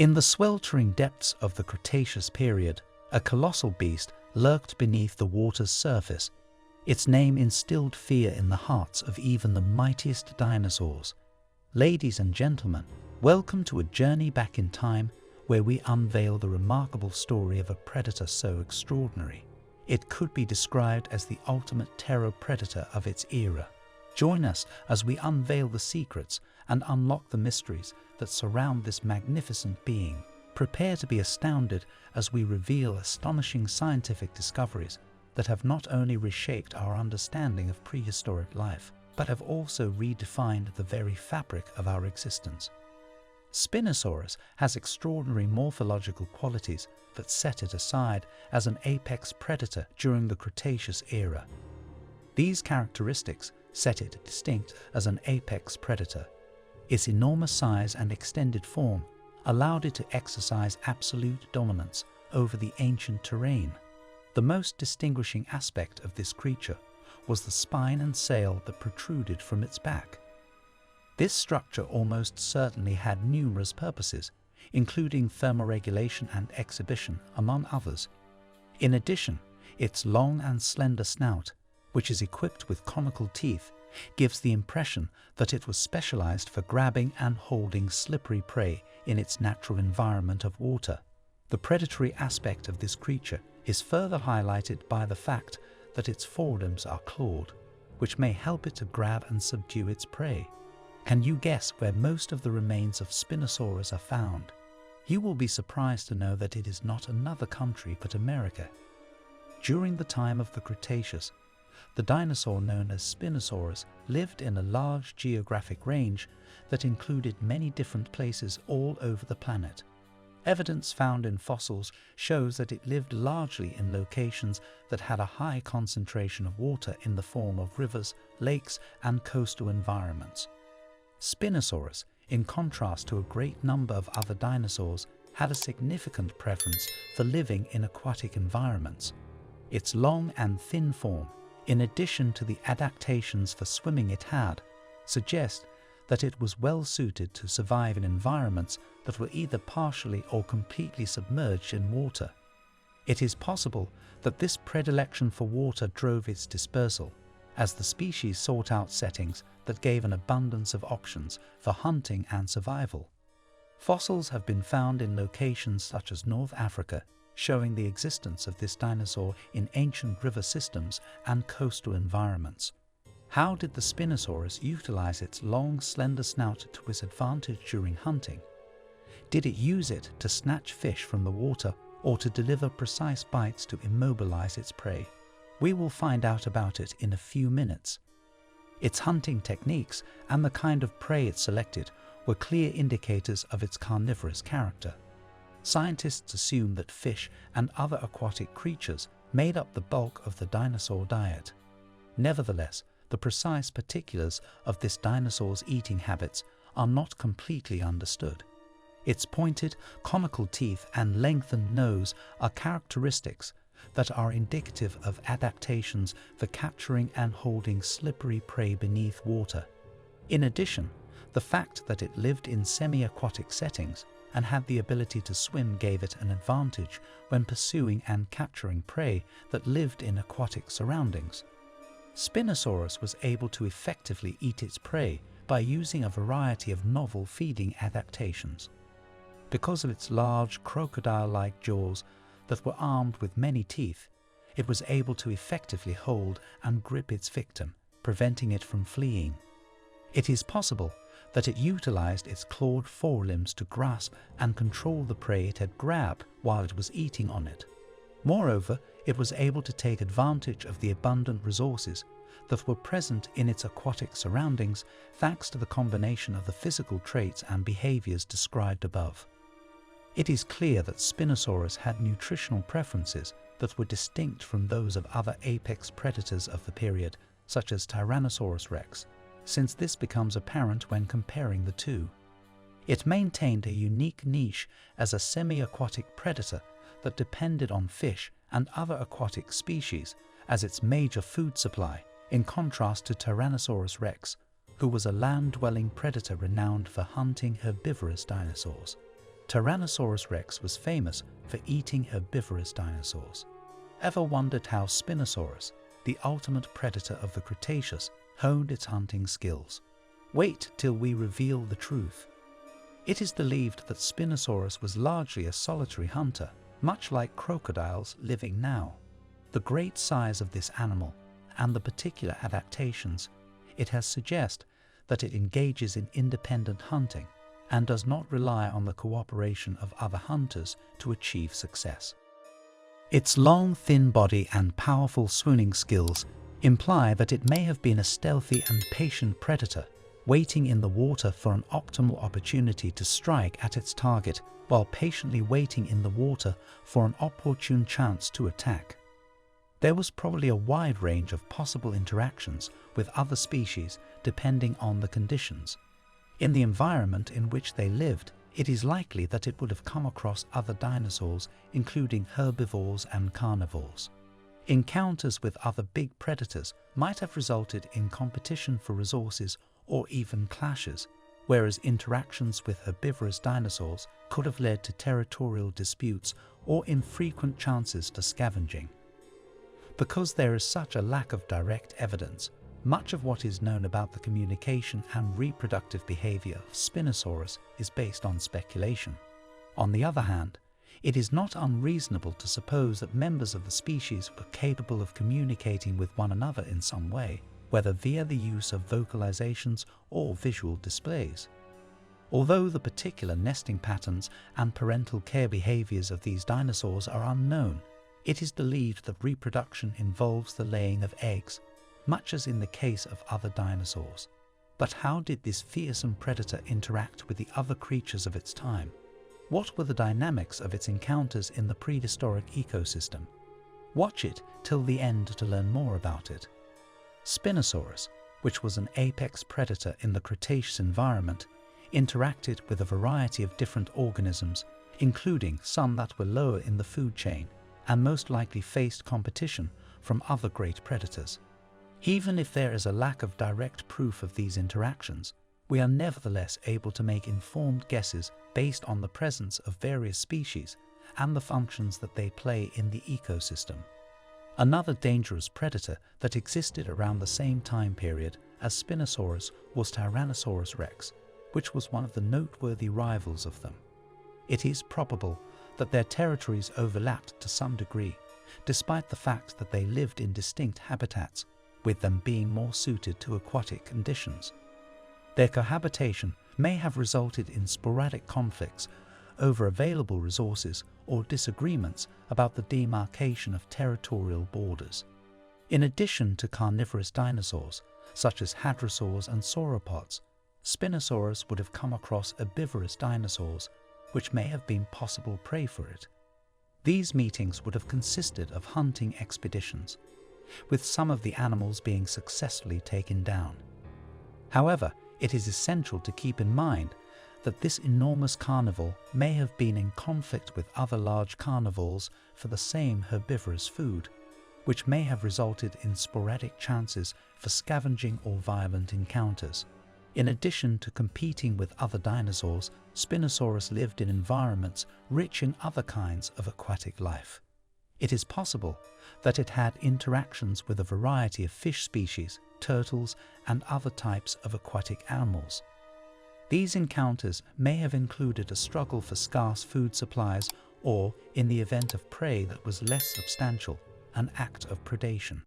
In the sweltering depths of the Cretaceous period, a colossal beast lurked beneath the water's surface. Its name instilled fear in the hearts of even the mightiest dinosaurs. Ladies and gentlemen, welcome to a journey back in time where we unveil the remarkable story of a predator so extraordinary it could be described as the ultimate terror predator of its era. Join us as we unveil the secrets and unlock the mysteries that surround this magnificent being. Prepare to be astounded as we reveal astonishing scientific discoveries that have not only reshaped our understanding of prehistoric life, but have also redefined the very fabric of our existence. Spinosaurus has extraordinary morphological qualities that set it aside as an apex predator during the Cretaceous era. These characteristics set it distinct as an apex predator. Its enormous size and extended form allowed it to exercise absolute dominance over the ancient terrain. The most distinguishing aspect of this creature was the spine and sail that protruded from its back. This structure almost certainly had numerous purposes, including thermoregulation and exhibition, among others. In addition, its long and slender snout, which is equipped with conical teeth, gives the impression that it was specialized for grabbing and holding slippery prey in its natural environment of water. The predatory aspect of this creature is further highlighted by the fact that its forelimbs are clawed, which may help it to grab and subdue its prey. Can you guess where most of the remains of Spinosaurus are found? You will be surprised to know that it is not another country but America. During the time of the Cretaceous, the dinosaur known as Spinosaurus lived in a large geographic range that included many different places all over the planet. Evidence found in fossils shows that it lived largely in locations that had a high concentration of water in the form of rivers, lakes, and coastal environments. Spinosaurus, in contrast to a great number of other dinosaurs, had a significant preference for living in aquatic environments. Its long and thin form, in addition to the adaptations for swimming it had, suggest that it was well suited to survive in environments that were either partially or completely submerged in water. It is possible that this predilection for water drove its dispersal, as the species sought out settings that gave an abundance of options for hunting and survival. Fossils have been found in locations such as North Africa, showing the existence of this dinosaur in ancient river systems and coastal environments. How did the Spinosaurus utilize its long, slender snout to its advantage during hunting? Did it use it to snatch fish from the water or to deliver precise bites to immobilize its prey? We will find out about it in a few minutes. Its hunting techniques and the kind of prey it selected were clear indicators of its carnivorous character. Scientists assume that fish and other aquatic creatures made up the bulk of the dinosaur diet. Nevertheless, the precise particulars of this dinosaur's eating habits are not completely understood. Its pointed, conical teeth and lengthened nose are characteristics that are indicative of adaptations for capturing and holding slippery prey beneath water. In addition, the fact that it lived in semi-aquatic settings and had the ability to swim gave it an advantage when pursuing and capturing prey that lived in aquatic surroundings. Spinosaurus was able to effectively eat its prey by using a variety of novel feeding adaptations. Because of its large, crocodile-like jaws that were armed with many teeth, it was able to effectively hold and grip its victim, preventing it from fleeing. It is possible that it utilized its clawed forelimbs to grasp and control the prey it had grabbed while it was eating on it. Moreover, it was able to take advantage of the abundant resources that were present in its aquatic surroundings thanks to the combination of the physical traits and behaviors described above. It is clear that Spinosaurus had nutritional preferences that were distinct from those of other apex predators of the period, such as Tyrannosaurus rex, since this becomes apparent when comparing the two. It maintained a unique niche as a semi-aquatic predator that depended on fish and other aquatic species as its major food supply, in contrast to Tyrannosaurus rex, who was a land-dwelling predator renowned for hunting herbivorous dinosaurs. Tyrannosaurus rex was famous for eating herbivorous dinosaurs. Ever wondered how Spinosaurus, the ultimate predator of the Cretaceous, honed its hunting skills? Wait till we reveal the truth. It is believed that Spinosaurus was largely a solitary hunter, much like crocodiles living now. The great size of this animal and the particular adaptations it has suggest that it engages in independent hunting and does not rely on the cooperation of other hunters to achieve success. Its long, thin body and powerful swimming skills imply that it may have been a stealthy and patient predator, waiting in the water for an optimal opportunity to strike at its target while patiently waiting in the water for an opportune chance to attack. There was probably a wide range of possible interactions with other species depending on the conditions. In the environment in which they lived, it is likely that it would have come across other dinosaurs, including herbivores and carnivores. Encounters with other big predators might have resulted in competition for resources or even clashes, whereas interactions with herbivorous dinosaurs could have led to territorial disputes or infrequent chances to scavenging. Because there is such a lack of direct evidence, much of what is known about the communication and reproductive behavior of Spinosaurus is based on speculation. On the other hand, it is not unreasonable to suppose that members of the species were capable of communicating with one another in some way, whether via the use of vocalizations or visual displays. Although the particular nesting patterns and parental care behaviors of these dinosaurs are unknown, it is believed that reproduction involves the laying of eggs, much as in the case of other dinosaurs. But how did this fearsome predator interact with the other creatures of its time? What were the dynamics of its encounters in the prehistoric ecosystem? Watch it till the end to learn more about it. Spinosaurus, which was an apex predator in the Cretaceous environment, interacted with a variety of different organisms, including some that were lower in the food chain, and most likely faced competition from other great predators. Even if there is a lack of direct proof of these interactions, we are nevertheless able to make informed guesses based on the presence of various species and the functions that they play in the ecosystem. Another dangerous predator that existed around the same time period as Spinosaurus was Tyrannosaurus rex, which was one of the noteworthy rivals of them. It is probable that their territories overlapped to some degree, despite the fact that they lived in distinct habitats, with them being more suited to aquatic conditions. Their cohabitation may have resulted in sporadic conflicts over available resources or disagreements about the demarcation of territorial borders. In addition to carnivorous dinosaurs, such as hadrosaurs and sauropods, Spinosaurus would have come across herbivorous dinosaurs, which may have been possible prey for it. These meetings would have consisted of hunting expeditions, with some of the animals being successfully taken down. However, it is essential to keep in mind that this enormous carnivore may have been in conflict with other large carnivores for the same herbivorous food, which may have resulted in sporadic chances for scavenging or violent encounters. In addition to competing with other dinosaurs, Spinosaurus lived in environments rich in other kinds of aquatic life. It is possible that it had interactions with a variety of fish species, turtles, and other types of aquatic animals. These encounters may have included a struggle for scarce food supplies or, in the event of prey that was less substantial, an act of predation.